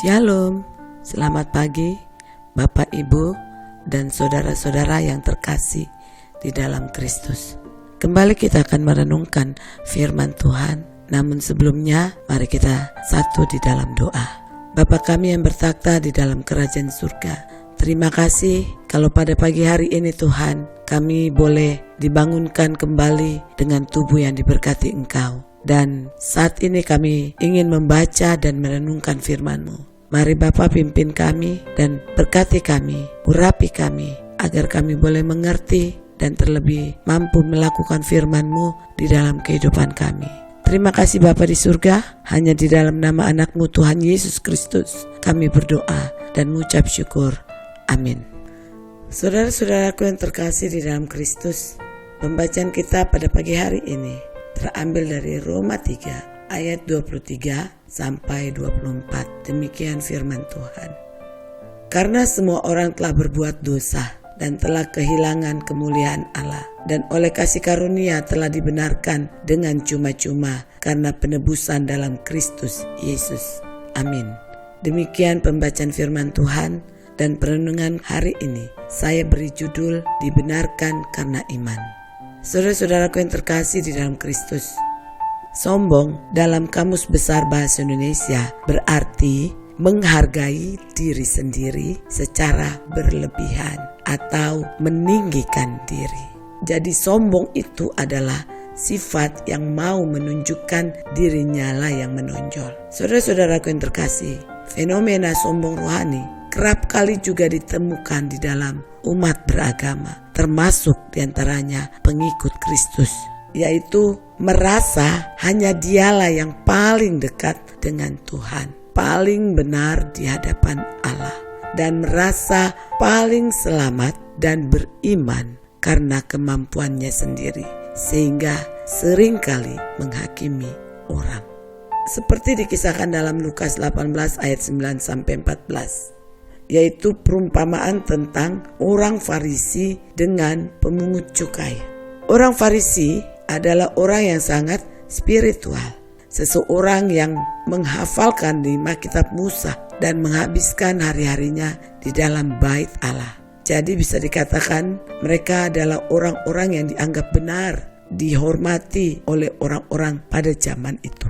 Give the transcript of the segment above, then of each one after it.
Shalom, selamat pagi Bapak, Ibu, dan saudara-saudara yang terkasih di dalam Kristus. Kembali kita akan merenungkan firman Tuhan. Namun sebelumnya, mari kita satu di dalam doa. Bapa kami yang bertakhta di dalam kerajaan surga, terima kasih kalau pada pagi hari ini Tuhan, kami boleh dibangunkan kembali dengan tubuh yang diberkati Engkau. Dan saat ini kami ingin membaca dan merenungkan firman-Mu. Mari Bapa pimpin kami dan berkati kami, urapi kami, agar kami boleh mengerti dan terlebih mampu melakukan firman-Mu di dalam kehidupan kami. Terima kasih Bapa di surga, hanya di dalam nama anak-Mu Tuhan Yesus Kristus kami berdoa dan mengucap syukur. Amin. Saudara-saudaraku yang terkasih di dalam Kristus, pembacaan kita pada pagi hari ini terambil dari Roma 3 ayat 23 sampai 24. Demikian firman Tuhan. Karena semua orang telah berbuat dosa dan telah kehilangan kemuliaan Allah, dan oleh kasih karunia telah dibenarkan dengan cuma-cuma karena penebusan dalam Kristus Yesus. Amin. Demikian pembacaan firman Tuhan, dan perenungan hari ini saya beri judul dibenarkan karena iman. Saudara-saudaraku yang terkasih di dalam Kristus, sombong dalam Kamus Besar Bahasa Indonesia berarti menghargai diri sendiri secara berlebihan atau meninggikan diri. Jadi sombong itu adalah sifat yang mau menunjukkan dirinya lah yang menonjol. Saudara-saudaraku yang terkasih, fenomena sombong rohani kerap kali juga ditemukan di dalam umat beragama, termasuk diantaranya pengikut Kristus, yaitu merasa hanya dialah yang paling dekat dengan Tuhan, paling benar di hadapan Allah, dan merasa paling selamat dan beriman karena kemampuannya sendiri, sehingga seringkali menghakimi orang. Seperti dikisahkan dalam Lukas 18 ayat 9-14, yaitu perumpamaan tentang orang Farisi dengan pemungut cukai. Orang Farisi adalah orang yang sangat spiritual, seseorang yang menghafalkan 5 kitab Musa dan menghabiskan hari-harinya di dalam bait Allah. Jadi bisa dikatakan mereka adalah orang-orang yang dianggap benar, dihormati oleh orang-orang pada zaman itu.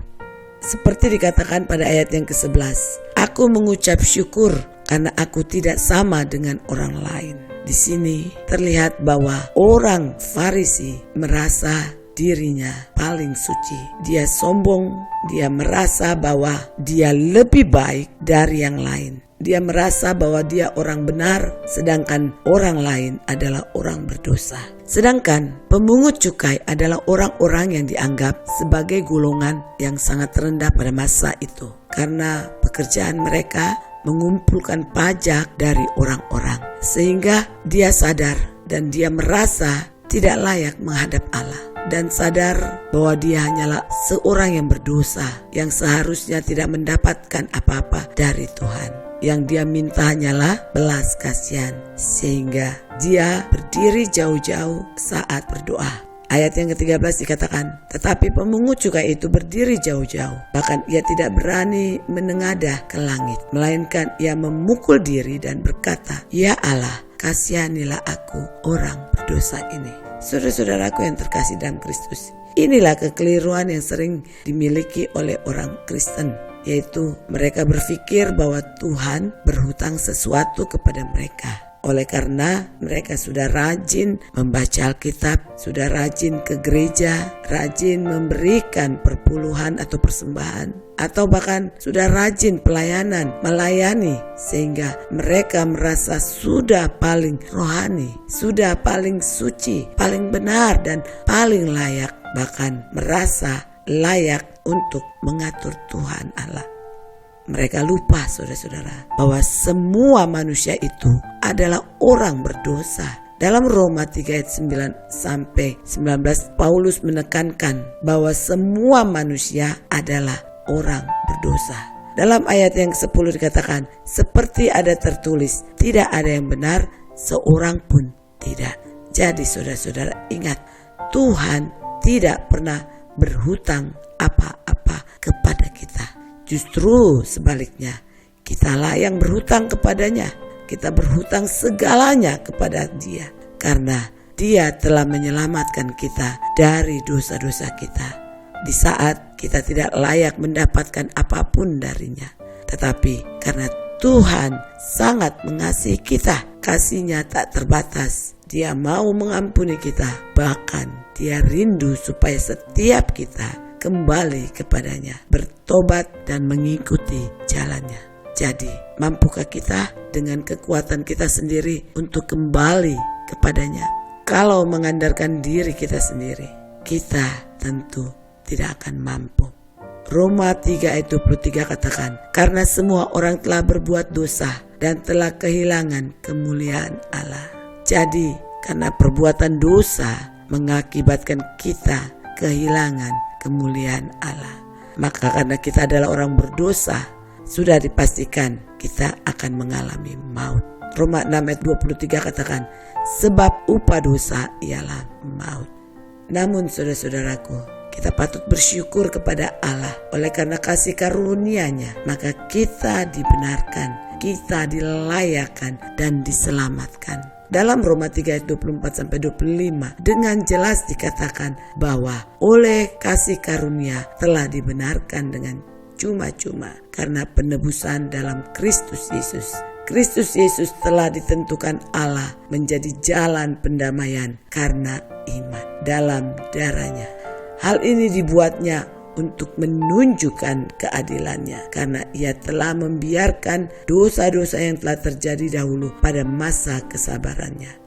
Seperti dikatakan pada ayat yang ke-11, aku mengucap syukur karena aku tidak sama dengan orang lain. Di sini terlihat bahwa orang Farisi merasa dirinya paling suci. Dia sombong, dia merasa bahwa dia lebih baik dari yang lain. Dia merasa bahwa dia orang benar, sedangkan orang lain adalah orang berdosa. Sedangkan pemungut cukai adalah orang-orang yang dianggap sebagai golongan yang sangat rendah pada masa itu, karena pekerjaan mereka mengumpulkan pajak dari orang-orang, sehingga dia sadar dan dia merasa tidak layak menghadap Allah, dan sadar bahwa dia hanyalah seorang yang berdosa yang seharusnya tidak mendapatkan apa-apa dari Tuhan. Yang dia minta hanyalah belas kasihan, sehingga dia berdiri jauh-jauh saat berdoa. Ayat yang ke-13 dikatakan, tetapi pemungut cukai itu berdiri jauh-jauh, bahkan ia tidak berani menengadah ke langit, melainkan ia memukul diri dan berkata, ya Allah, kasihanilah aku orang berdosa ini. Saudara-saudaraku yang terkasih dalam Kristus, inilah kekeliruan yang sering dimiliki oleh orang Kristen, yaitu mereka berpikir bahwa Tuhan berhutang sesuatu kepada mereka. Oleh karena mereka sudah rajin membaca Alkitab, sudah rajin ke gereja, rajin memberikan perpuluhan atau persembahan, atau bahkan sudah rajin pelayanan, melayani, sehingga mereka merasa sudah paling rohani, sudah paling suci, paling benar dan paling layak, bahkan merasa layak untuk mengatur Tuhan Allah. Mereka lupa, saudara-saudara, bahwa semua manusia itu adalah orang berdosa. Dalam Roma 3 ayat 9-19, Paulus menekankan bahwa semua manusia adalah orang berdosa. Dalam ayat yang ke-10 dikatakan, seperti ada tertulis, tidak ada yang benar, seorang pun tidak. Jadi saudara-saudara ingat, Tuhan tidak pernah berhutang apa-apa kepada kita. Justru sebaliknya, Kitalah yang berhutang kepadanya. Kita berhutang segalanya kepada Dia, karena Dia telah menyelamatkan kita dari dosa-dosa kita di saat kita tidak layak mendapatkan apapun darinya. Tetapi karena Tuhan sangat mengasihi kita, kasih-Nya tak terbatas. Dia mau mengampuni kita, bahkan Dia rindu supaya setiap kita kembali kepadanya, bertobat dan mengikuti jalannya. Jadi, mampukah kita dengan kekuatan kita sendiri untuk kembali kepadanya? Kalau mengandalkan diri kita sendiri, kita tentu tidak akan mampu. Roma 3 ayat 23 katakan, karena semua orang telah berbuat dosa dan telah kehilangan kemuliaan Allah. Jadi, karena perbuatan dosa mengakibatkan kita kehilangan kemuliaan Allah. Maka karena kita adalah orang berdosa, sudah dipastikan kita akan mengalami maut. Roma 6 ayat 23 katakan, sebab upah dosa ialah maut. Namun saudara-saudaraku, kita patut bersyukur kepada Allah. Oleh karena kasih karunia-Nya, maka kita dibenarkan, kita dilayakan dan diselamatkan. Dalam Roma 3 ayat 24-25 dengan jelas dikatakan bahwa oleh kasih karunia telah dibenarkan dengan cuma-cuma karena penebusan dalam Kristus Yesus. Kristus Yesus telah ditentukan Allah menjadi jalan pendamaian karena iman dalam darah-Nya. Hal ini dibuatnya untuk menunjukkan keadilannya karena Ia telah membiarkan dosa-dosa yang telah terjadi dahulu pada masa kesabarannya.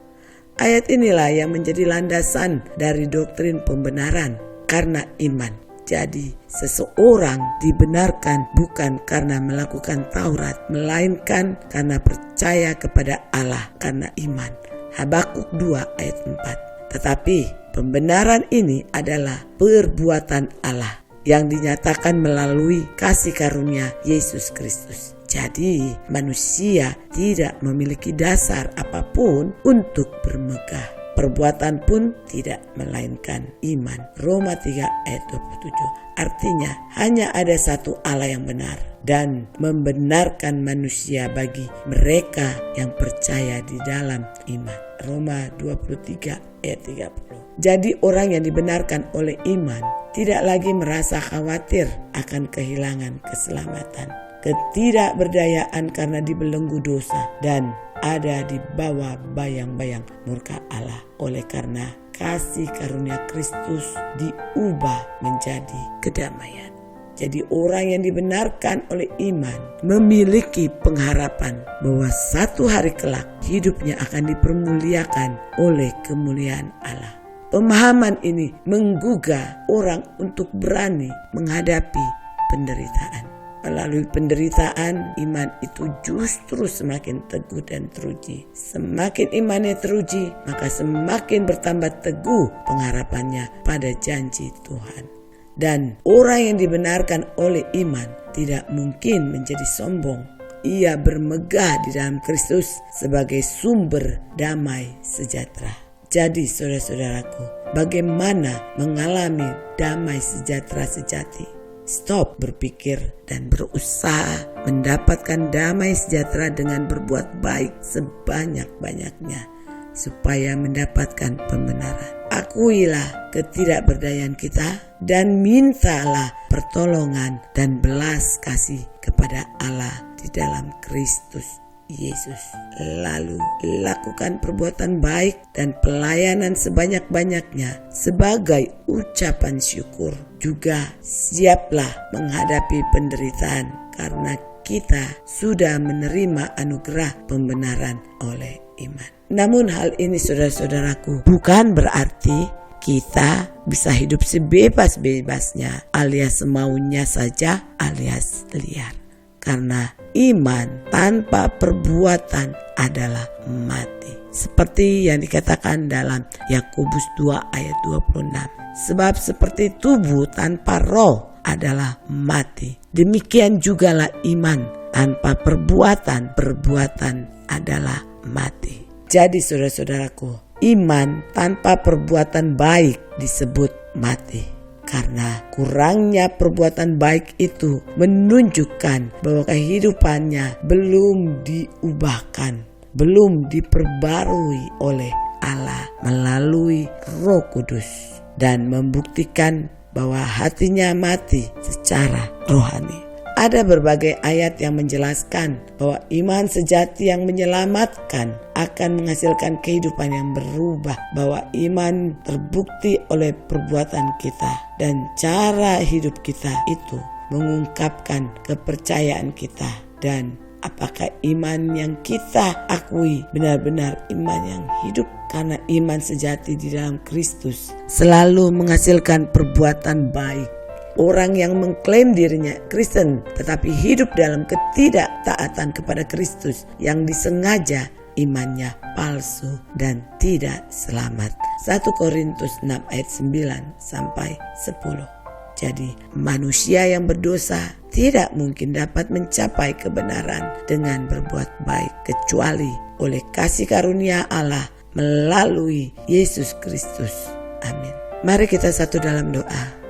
Ayat inilah yang menjadi landasan dari doktrin pembenaran karena iman. Jadi seseorang dibenarkan bukan karena melakukan Taurat, melainkan karena percaya kepada Allah karena iman. Habakuk 2 ayat 4. Tetapi pembenaran ini adalah perbuatan Allah yang dinyatakan melalui kasih karunia Yesus Kristus. Jadi manusia tidak memiliki dasar apapun untuk bermegah. Perbuatan pun tidak melainkan iman. Roma 3 ayat 27. Artinya hanya ada satu Allah yang benar dan membenarkan manusia bagi mereka yang percaya di dalam iman. Roma 23 ayat 30. Jadi orang yang dibenarkan oleh iman tidak lagi merasa khawatir akan kehilangan keselamatan, ketidakberdayaan karena dibelenggu dosa, dan ada di bawah bayang-bayang murka Allah. Oleh karena kasih karunia Kristus diubah menjadi kedamaian. Jadi orang yang dibenarkan oleh iman memiliki pengharapan bahwa satu hari kelak hidupnya akan dipermuliakan oleh kemuliaan Allah. Pemahaman ini menggugah orang untuk berani menghadapi penderitaan. Melalui penderitaan, iman itu justru semakin teguh dan teruji. Semakin imannya teruji, maka semakin bertambah teguh pengharapannya pada janji Tuhan. Dan orang yang dibenarkan oleh iman tidak mungkin menjadi sombong. Ia bermegah di dalam Kristus sebagai sumber damai sejahtera. Jadi saudara-saudaraku, bagaimana mengalami damai sejahtera sejati? Stop berpikir dan berusaha mendapatkan damai sejahtera dengan berbuat baik sebanyak-banyaknya supaya mendapatkan pembenaran. Akuilah ketidakberdayaan kita dan mintalah pertolongan dan belas kasih kepada Allah di dalam Kristus Yesus. Lalu lakukan perbuatan baik dan pelayanan sebanyak-banyaknya sebagai ucapan syukur. Juga siaplah menghadapi penderitaan karena kita sudah menerima anugerah pembenaran oleh iman. Namun hal ini saudara-saudaraku bukan berarti kita bisa hidup sebebas-bebasnya alias semaunya saja alias liar. Karena iman tanpa perbuatan adalah mati. Seperti yang dikatakan dalam Yakobus 2 ayat 26. Sebab seperti tubuh tanpa roh adalah mati, demikian jugalah iman tanpa perbuatan adalah mati. Jadi saudara-saudaraku, iman tanpa perbuatan baik disebut mati. Karena kurangnya perbuatan baik itu menunjukkan bahwa kehidupannya belum diubahkan, belum diperbarui oleh Allah melalui Roh Kudus, dan membuktikan bahwa hatinya mati secara rohani. Ada berbagai ayat yang menjelaskan bahwa iman sejati yang menyelamatkan akan menghasilkan kehidupan yang berubah, bahwa iman terbukti oleh perbuatan kita dan cara hidup kita itu mengungkapkan kepercayaan kita, dan apakah iman yang kita akui benar-benar iman yang hidup. Karena iman sejati di dalam Kristus selalu menghasilkan perbuatan baik. Orang yang mengklaim dirinya Kristen tetapi hidup dalam ketidaktaatan kepada Kristus yang disengaja, imannya palsu dan tidak selamat. 1 Korintus 6 ayat 9 sampai 10. Jadi manusia yang berdosa tidak mungkin dapat mencapai kebenaran dengan berbuat baik kecuali oleh kasih karunia Allah melalui Yesus Kristus. Amin. Mari kita satu dalam doa.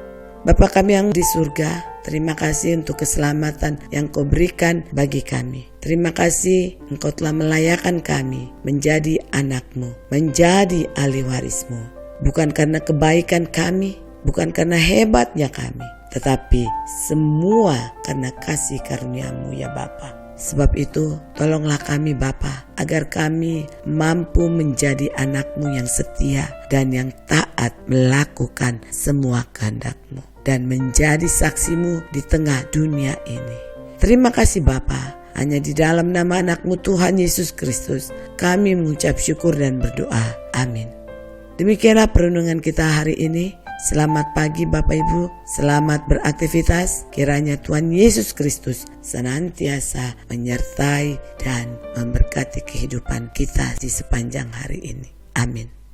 Bapa kami yang di surga, terima kasih untuk keselamatan yang Kau berikan bagi kami. Terima kasih Engkau telah melayakkan kami menjadi anak-Mu, menjadi ahli waris-Mu. Bukan karena kebaikan kami, bukan karena hebatnya kami, tetapi semua karena kasih karunia-Mu ya Bapa. Sebab itu tolonglah kami Bapa, agar kami mampu menjadi anak-Mu yang setia dan yang taat melakukan semua kehendak-Mu, dan menjadi saksi-Mu di tengah dunia ini. Terima kasih Bapa, hanya di dalam nama anak-Mu Tuhan Yesus Kristus kami mengucap syukur dan berdoa. Amin. Demikianlah perenungan kita hari ini. Selamat pagi Bapak Ibu, selamat beraktivitas. Kiranya Tuhan Yesus Kristus senantiasa menyertai dan memberkati kehidupan kita di sepanjang hari ini. Amin.